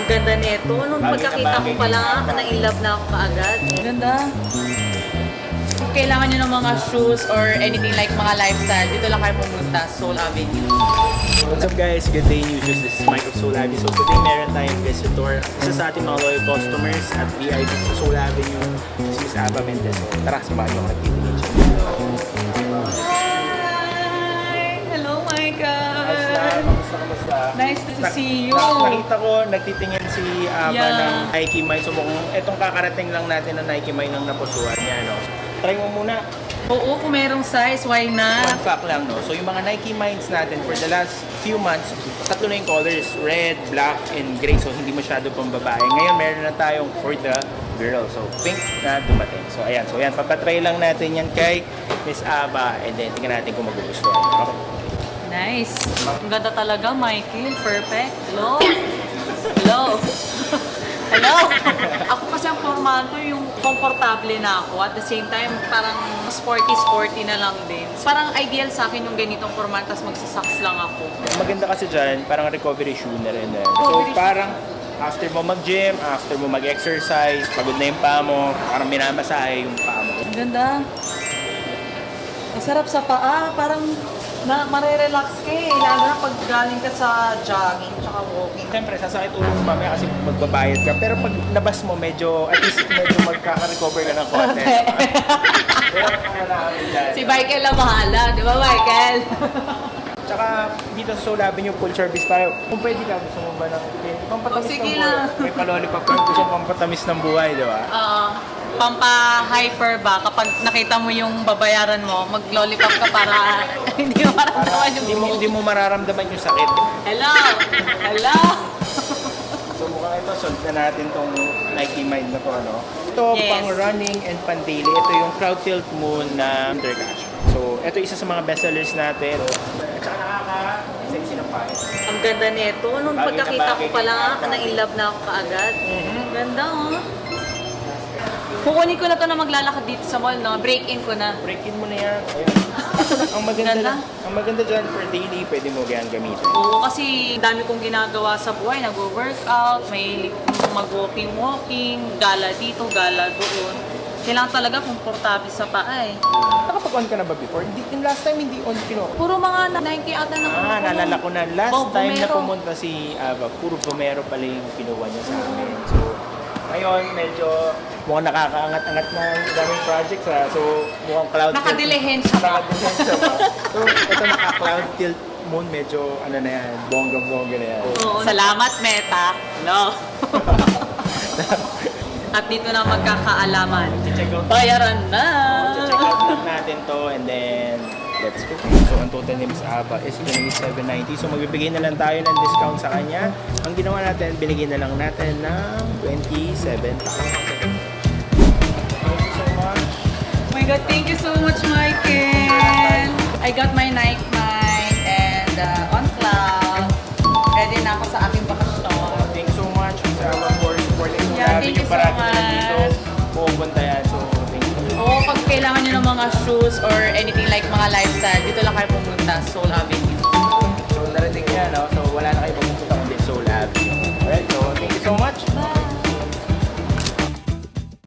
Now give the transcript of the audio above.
Ang ganda nito. Nung pagkakita ko pa lang, na-inlove na ako kaagad. Ganda. Kung kailangan nyo ng mga shoes or anything like mga lifestyle, dito lang kayo pumunta, Soul Avenue. What's up guys? Good day, News. This is Mike of Soul Avenue. So today meron tayong visitor. Isa sa ating mga loyal customers at VIP sa Soul Avenue, si Miss Ava Mendez. So tara, samahan niyo ako nagtitingin siya. Hi! Hello, Micah! Kamusta? Nice to see you. Nakita ko, nagtitingin si Ava Yeah. ng Nike Mine. So mukhang itong kakarating lang natin ng Nike Mine ng napusuan niya. No? Try mo muna. Oo, kung merong size, why not? Fun fact lang, no? So yung mga Nike Mines natin for the last few months, tatlo na yung colors, red, black, and gray. So hindi masyado pang babae. Ngayon meron na tayong for the girl. So pink na dumating. So ayan, papatry lang natin yan kay Miss Ava and then tingnan natin kung magugustuhan. Okay. Nice. Ang ganda talaga, Michael. Perfect. Hello? Hello? Hello? Ako kasi ang formato yung komportable na ako. At the same time, parang sporty-sporty na lang din. Parang ideal sa akin yung ganitong format, tapos magsasaks lang ako. Maganda kasi dyan, parang recovery shoe na rin. So parang after mo mag-gym, after mo mag-exercise, pagod na yung paa mo, parang minamasahe yung paa mo. Ang ganda. Masarap sa paa. Parang marirelax ka eh. Lalo na pag galing ka sa jogging tsaka walking. Siyempre, sasakit ulo mo mamaya kasi magbabayad ka. Pero pag nabas mo, medyo, at least medyo magkaka-recover ka ng konti. Pero Si Michael na bahala. Di ba, Michael? Tsaka dito sa Soul Avenue, full service tayo. Kung pwede ka, gusto mo ba ng pampatamis sige ng buhay? lang. May palolipop ka, gusto mo pampatamis ng buhay, di ba? Pampa-hyper ba? Kapag nakita mo yung babayaran mo, mag-lollipop ka para hindi mo maramdaman yung Hindi mo mararamdaman yung sakit. Hello! Hello! So mukhang ito, solve na natin tong Nike Mind na to, ano? Ito, Yes. pang running and pang daily. Ito yung Cloud Tilt Moon na Undercash. So, ito isa sa mga bestsellers natin. At saka nakaka-sexy ng pahay. Ang ganda nito. Nung Bagay na pagkakita ko bagay pa lang, kay Ava. na-inlove na ako kaagad. Ganda oh. Kukunin ko na to na maglalakad dito sa mall, no? Break-in ko na. Break-in mo na yan. Ayun. ang maganda Ganda. ang maganda dyan for daily, pwede mo yan gamitin. Oo, kasi dami kong ginagawa sa buhay. Nag-workout, may mag-walking, gala dito, gala doon. Kailangan talaga komportable sa paa eh. Nakapag-on ka na ba before? Yung last time hindi on kino. Puro mga Nike ata na Naalala ko na. Last time na Bomero. pumunta si Ava, puro Bomero pala yung kinuha niya sa amin. So, ngayon medyo mukhang nakakaangat-angat na ang daming projects ha. So, mukhang cloud tilt. Nakadilihensya pa. Nakadilihensya pa. So, ito naka-cloud tilt moon, medyo ano na yan, bongga-bongga na yan. Oo. Salamat, Meta. Hello. At dito na magkakaalaman. Check out Bayaran na! check out lang natin to and then let's go. So ang total ni Miss Ava is 2790. So magbibigay na lang tayo ng discount sa kanya. Ang ginawa natin, binigay na lang natin ng 27,000. Thank you so much. Oh my God, thank you so much, Michael! I got my Nike Mind and on cloud. Ready na ako sa aking bakasyon. Thank you so much Miss Ava for supporting Soul Yeah, Avenue. thank you so Parati na lang dito. much. Pupunta yan. So thank you. Oo, pag kailangan nyo ng mga shoes or anything like mga lifestyle, dito lang kayo pumunta, Soul Avenue. So narating yan, no? So wala na kayo pupunta kundi Soul Avenue. Alright, so thank you so much. Bye!